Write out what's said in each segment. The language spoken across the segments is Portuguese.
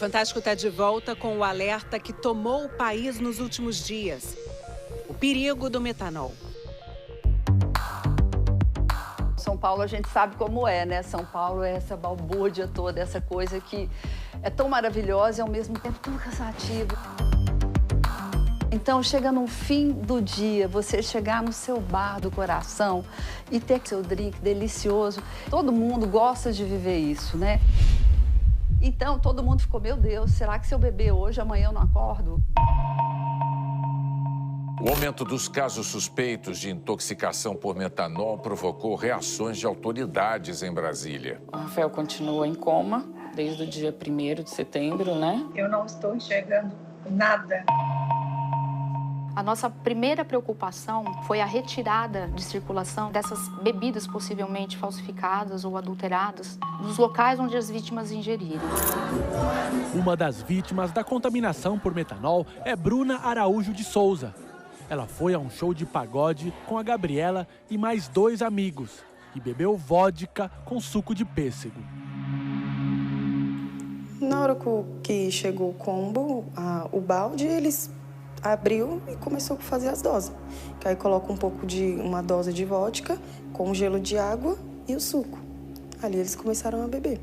Fantástico está de volta com o alerta que tomou o país nos últimos dias. O perigo do metanol. São Paulo a gente sabe como é, né? São Paulo é essa balbúrdia toda, essa coisa que é tão maravilhosa e ao mesmo tempo tão cansativa. Então, chega no fim do dia, você chegar no seu bar do coração e ter seu drink delicioso. Todo mundo gosta de viver isso, né? Então, todo mundo ficou, meu Deus, será que se eu beber hoje, amanhã eu não acordo? O aumento dos casos suspeitos de intoxicação por metanol provocou reações de autoridades em Brasília. O Rafael continua em coma desde o dia 1º de setembro, né? Eu não estou enxergando nada. A nossa primeira preocupação foi a retirada de circulação dessas bebidas possivelmente falsificadas ou adulteradas dos locais onde as vítimas ingeriram. Uma das vítimas da contaminação por metanol é Bruna Araújo de Souza. Ela foi a um show de pagode com a Gabriela e mais 2 amigos e bebeu vodka com suco de pêssego. Na hora que chegou o combo, o balde, eles abriu e começou a fazer as doses. Que aí coloca uma dose de vodka com gelo de água e o suco. Ali eles começaram a beber.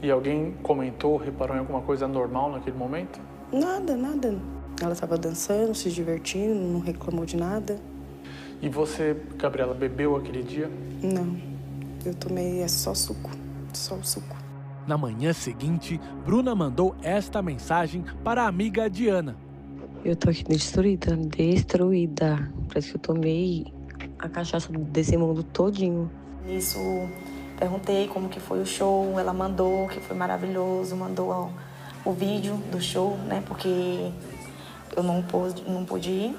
E alguém comentou, reparou em alguma coisa anormal naquele momento? Nada. Ela estava dançando, se divertindo, não reclamou de nada. E você, Gabriela, bebeu aquele dia? Não, eu tomei só suco, só o suco. Na manhã seguinte, Bruna mandou esta mensagem para a amiga Diana. Eu tô aqui destruída. Parece que eu tomei a cachaça desse mundo todinho. Nisso, perguntei como que foi o show, ela mandou que foi maravilhoso, mandou o vídeo do show, né, porque eu não pude ir.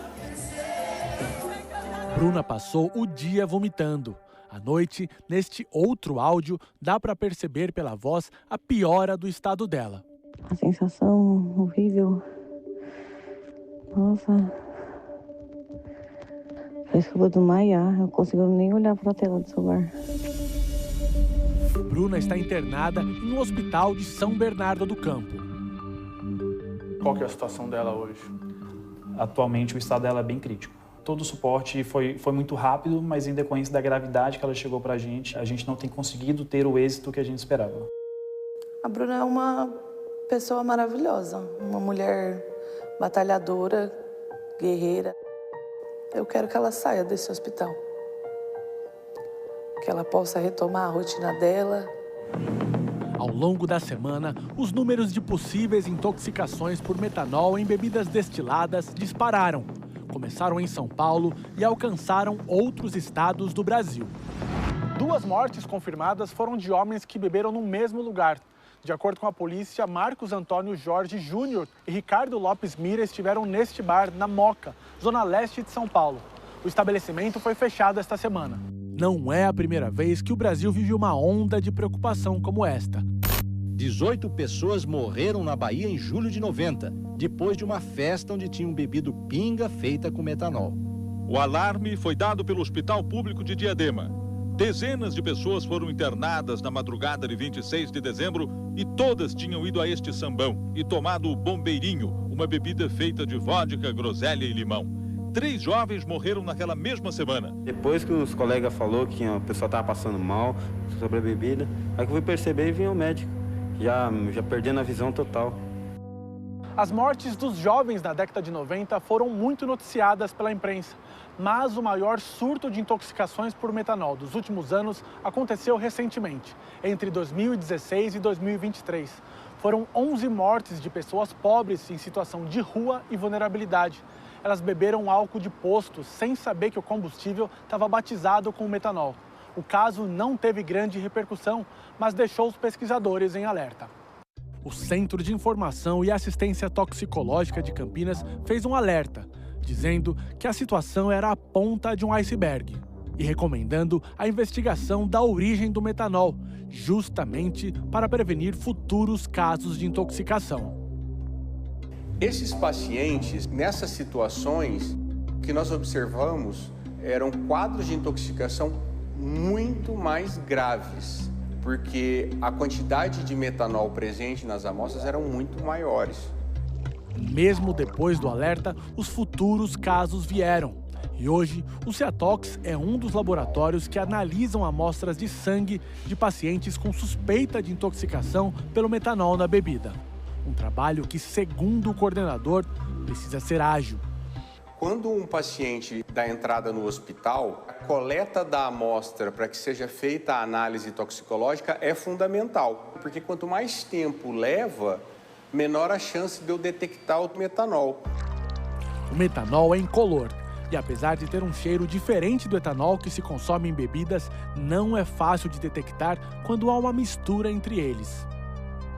Bruna passou o dia vomitando. À noite, neste outro áudio, dá para perceber pela voz a piora do estado dela. A sensação horrível. Nossa. Parece que eu vou desmaiar. Eu não consigo nem olhar para a tela do celular. Bruna está internada em um hospital de São Bernardo do Campo. Qual que é a situação dela hoje? Atualmente, o estado dela é bem crítico. Todo o suporte foi muito rápido, mas em decorrência da gravidade que ela chegou para a gente não tem conseguido ter o êxito que a gente esperava. A Bruna é uma pessoa maravilhosa, uma mulher batalhadora, guerreira. Eu quero que ela saia desse hospital. Que ela possa retomar a rotina dela. Ao longo da semana, os números de possíveis intoxicações por metanol em bebidas destiladas dispararam. Começaram em São Paulo e alcançaram outros estados do Brasil. 2 mortes confirmadas foram de homens que beberam no mesmo lugar. De acordo com a polícia, Marcos Antônio Jorge Júnior e Ricardo Lopes Mira estiveram neste bar, na Moca, zona leste de São Paulo. O estabelecimento foi fechado esta semana. Não é a primeira vez que o Brasil vive uma onda de preocupação como esta. 18 pessoas morreram na Bahia em julho de 90, depois de uma festa onde tinham bebido pinga feita com metanol. O alarme foi dado pelo Hospital Público de Diadema. Dezenas de pessoas foram internadas na madrugada de 26 de dezembro e todas tinham ido a este sambão e tomado o bombeirinho, uma bebida feita de vodka, groselha e limão. 3 jovens morreram naquela mesma semana. Depois que os colegas falaram que a pessoa estava passando mal sobre a bebida, aí que eu fui perceber e vim ao médico, já perdendo a visão total. As mortes dos jovens na década de 90 foram muito noticiadas pela imprensa, mas o maior surto de intoxicações por metanol dos últimos anos aconteceu recentemente, entre 2016 e 2023. Foram 11 mortes de pessoas pobres em situação de rua e vulnerabilidade. Elas beberam álcool de posto sem saber que o combustível estava batizado com metanol. O caso não teve grande repercussão, mas deixou os pesquisadores em alerta. O Centro de Informação e Assistência Toxicológica de Campinas fez um alerta, dizendo que a situação era a ponta de um iceberg e recomendando a investigação da origem do metanol, justamente para prevenir futuros casos de intoxicação. Esses pacientes, nessas situações, o que nós observamos eram quadros de intoxicação muito mais graves. porque a quantidade de metanol presente nas amostras eram muito maiores. Mesmo depois do alerta, os futuros casos vieram. E hoje, o Ceatox é um dos laboratórios que analisam amostras de sangue de pacientes com suspeita de intoxicação pelo metanol na bebida. Um trabalho que, segundo o coordenador, precisa ser ágil. Quando um paciente dá entrada no hospital, a coleta da amostra para que seja feita a análise toxicológica é fundamental, porque quanto mais tempo leva, menor a chance de eu detectar o metanol. O metanol é incolor e, apesar de ter um cheiro diferente do etanol que se consome em bebidas, não é fácil de detectar quando há uma mistura entre eles.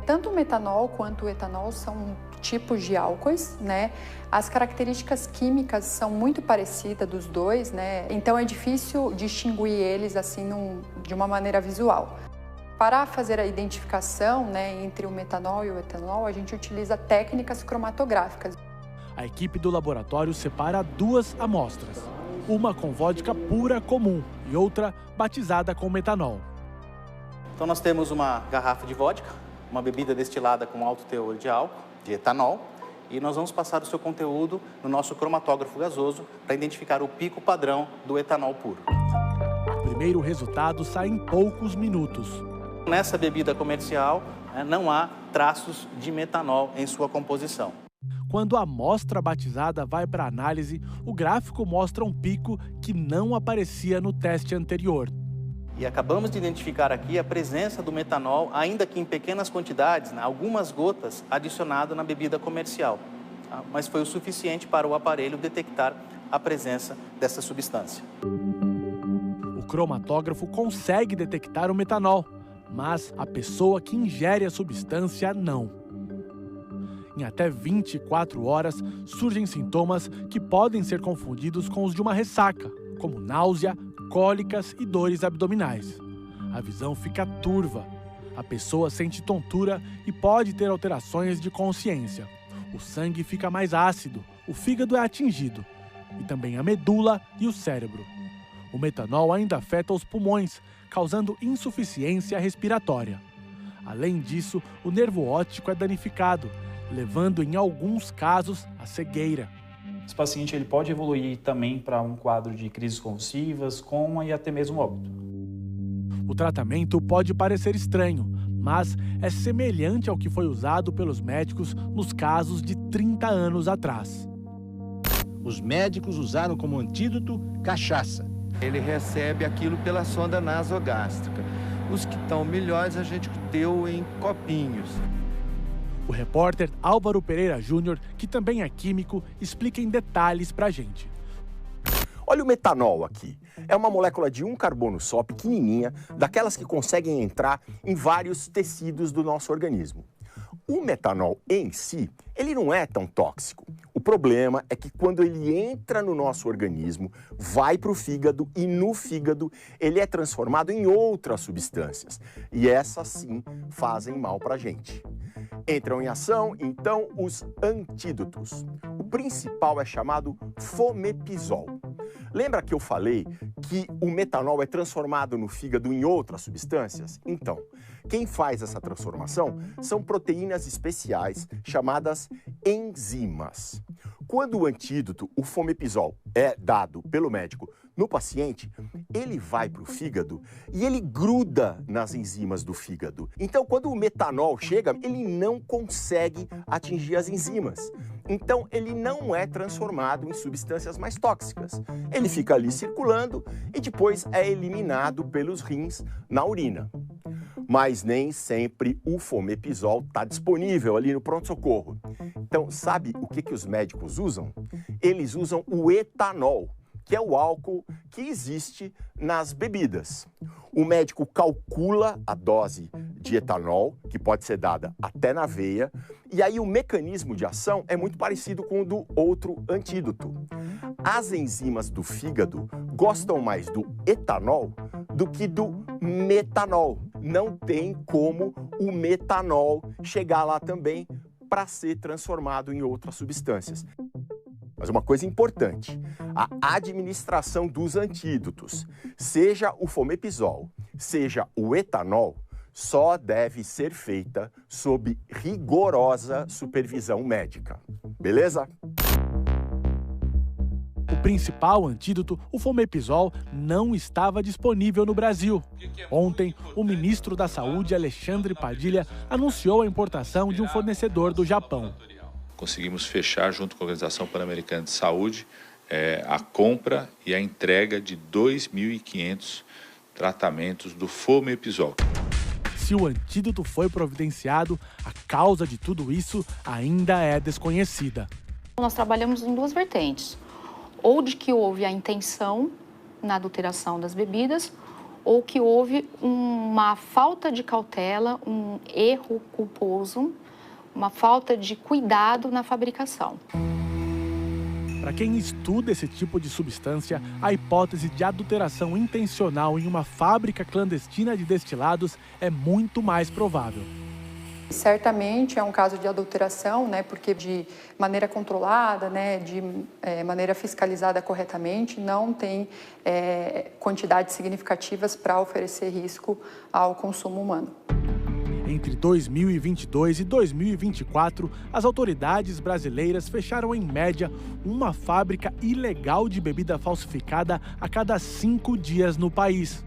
Tanto o metanol quanto o etanol são tipos de álcoois, né? As características químicas são muito parecidas dos dois, né? Então é difícil distinguir eles assim de uma maneira visual. Para fazer a identificação, né, entre o metanol e o etanol, a gente utiliza técnicas cromatográficas. A equipe do laboratório separa 2 amostras, uma com vodka pura comum e outra batizada com metanol. Então nós temos uma garrafa de vodka, uma bebida destilada com alto teor de álcool, de etanol, e nós vamos passar o seu conteúdo no nosso cromatógrafo gasoso para identificar o pico padrão do etanol puro. O primeiro resultado sai em poucos minutos. Nessa bebida comercial, não há traços de metanol em sua composição. Quando a amostra batizada vai para análise, o gráfico mostra um pico que não aparecia no teste anterior. E acabamos de identificar aqui a presença do metanol, ainda que em pequenas quantidades, algumas gotas, adicionado na bebida comercial. Mas foi o suficiente para o aparelho detectar a presença dessa substância. O cromatógrafo consegue detectar o metanol, mas a pessoa que ingere a substância não. Em até 24 horas, surgem sintomas que podem ser confundidos com os de uma ressaca, como náusea, cólicas e dores abdominais. A visão fica turva, a pessoa sente tontura e pode ter alterações de consciência. O sangue fica mais ácido, o fígado é atingido, e também a medula e o cérebro. O metanol ainda afeta os pulmões, causando insuficiência respiratória. Além disso, o nervo óptico é danificado, levando em alguns casos à cegueira. Esse paciente ele pode evoluir também para um quadro de crises convulsivas, coma e até mesmo óbito. O tratamento pode parecer estranho, mas é semelhante ao que foi usado pelos médicos nos casos de 30 anos atrás. Os médicos usaram como antídoto cachaça. Ele recebe aquilo pela sonda nasogástrica. Os que estão melhores a gente deu em copinhos. O repórter Álvaro Pereira Júnior, que também é químico, explica em detalhes pra gente. Olha o metanol aqui. É uma molécula de um carbono só, pequenininha, daquelas que conseguem entrar em vários tecidos do nosso organismo. O metanol em si, ele não é tão tóxico. O problema é que quando ele entra no nosso organismo, vai para o fígado e no fígado ele é transformado em outras substâncias. E essas sim fazem mal para a gente. Entram em ação, então, os antídotos. O principal é chamado fomepizol. Lembra que eu falei que o metanol é transformado no fígado em outras substâncias? Então, quem faz essa transformação são proteínas especiais chamadas enzimas. Quando o antídoto, o fomepizol, é dado pelo médico no paciente, ele vai para o fígado e ele gruda nas enzimas do fígado. Então, quando o metanol chega, ele não consegue atingir as enzimas. Então, ele não é transformado em substâncias mais tóxicas. Ele fica ali circulando e depois é eliminado pelos rins na urina. Mas nem sempre o fomepizol está disponível ali no pronto-socorro. Então, sabe o que os médicos usam? Eles usam o etanol, que é o álcool que existe nas bebidas. O médico calcula a dose de etanol, que pode ser dada até na veia, e aí o mecanismo de ação é muito parecido com o do outro antídoto. As enzimas do fígado gostam mais do etanol do que do metanol. Não tem como o metanol chegar lá também para ser transformado em outras substâncias. Mas uma coisa importante, a administração dos antídotos, seja o fomepizol, seja o etanol, só deve ser feita sob rigorosa supervisão médica. Beleza? O principal antídoto, o Fomepizol, não estava disponível no Brasil. Ontem, o ministro da Saúde, Alexandre Padilha, anunciou a importação de um fornecedor do Japão. Conseguimos fechar, junto com a Organização Pan-Americana de Saúde, a compra e a entrega de 2.500 tratamentos do Fomepizol. Se o antídoto foi providenciado, a causa de tudo isso ainda é desconhecida. Nós trabalhamos em duas vertentes. Ou de que houve a intenção na adulteração das bebidas, ou que houve uma falta de cautela, um erro culposo, uma falta de cuidado na fabricação. Para quem estuda esse tipo de substância, a hipótese de adulteração intencional em uma fábrica clandestina de destilados é muito mais provável. Certamente é um caso de adulteração, né, porque de maneira controlada, né, de maneira fiscalizada corretamente, não tem quantidades significativas para oferecer risco ao consumo humano. Entre 2022 e 2024, as autoridades brasileiras fecharam, em média, uma fábrica ilegal de bebida falsificada a cada 5 dias no país.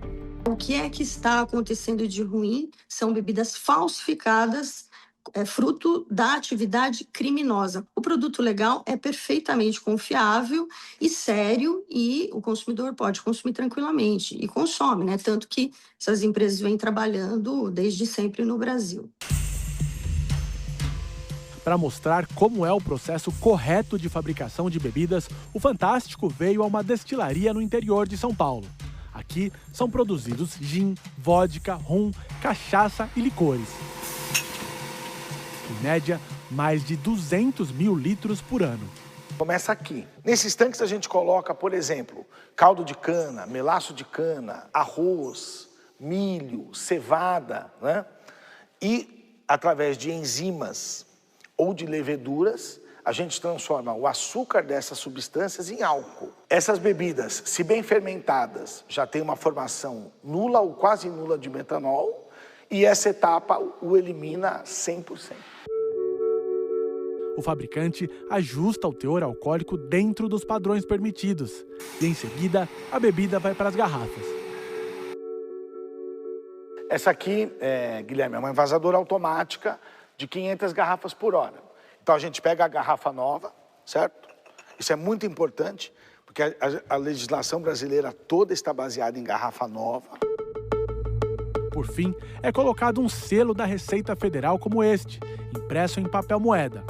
O que é que está acontecendo de ruim são bebidas falsificadas, fruto da atividade criminosa. O produto legal é perfeitamente confiável e sério e o consumidor pode consumir tranquilamente e consome, né? Tanto que essas empresas vêm trabalhando desde sempre no Brasil. Para mostrar como é o processo correto de fabricação de bebidas, o Fantástico veio a uma destilaria no interior de São Paulo. Aqui são produzidos gin, vodka, rum, cachaça e licores. Em média, mais de 200 mil litros por ano. Começa aqui. Nesses tanques a gente coloca, por exemplo, caldo de cana, melaço de cana, arroz, milho, cevada, né? E através de enzimas ou de leveduras, a gente transforma o açúcar dessas substâncias em álcool. Essas bebidas, se bem fermentadas, já têm uma formação nula ou quase nula de metanol, e essa etapa o elimina 100%. O fabricante ajusta o teor alcoólico dentro dos padrões permitidos e, em seguida, a bebida vai para as garrafas. Essa aqui, Guilherme, é uma envasadora automática de 500 garrafas por hora. Então a gente pega a garrafa nova, certo? Isso é muito importante, porque a legislação brasileira toda está baseada em garrafa nova. Por fim, é colocado um selo da Receita Federal como este, impresso em papel moeda.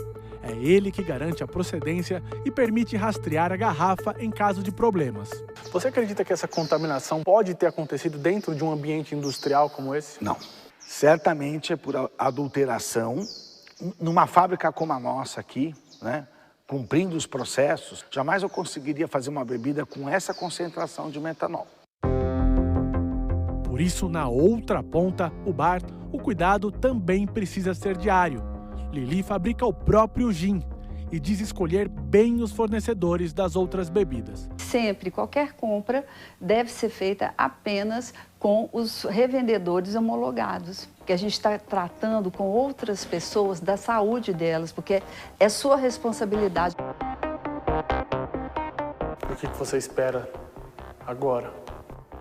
É ele que garante a procedência e permite rastrear a garrafa em caso de problemas. Você acredita que essa contaminação pode ter acontecido dentro de um ambiente industrial como esse? Não. Certamente é por adulteração. Numa fábrica como a nossa aqui, né, cumprindo os processos, jamais eu conseguiria fazer uma bebida com essa concentração de metanol. Por isso, na outra ponta, o bar, o cuidado também precisa ser diário. Lili fabrica o próprio gin e diz escolher bem os fornecedores das outras bebidas. Sempre, qualquer compra deve ser feita apenas com os revendedores homologados, porque a gente está tratando com outras pessoas da saúde delas, porque é sua responsabilidade. O que você espera agora?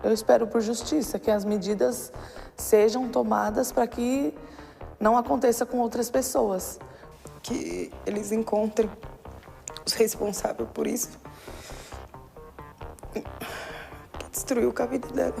Eu espero por justiça, que as medidas sejam tomadas para que não aconteça com outras pessoas. Que eles encontrem os responsáveis por isso, que destruiu com a vida dela.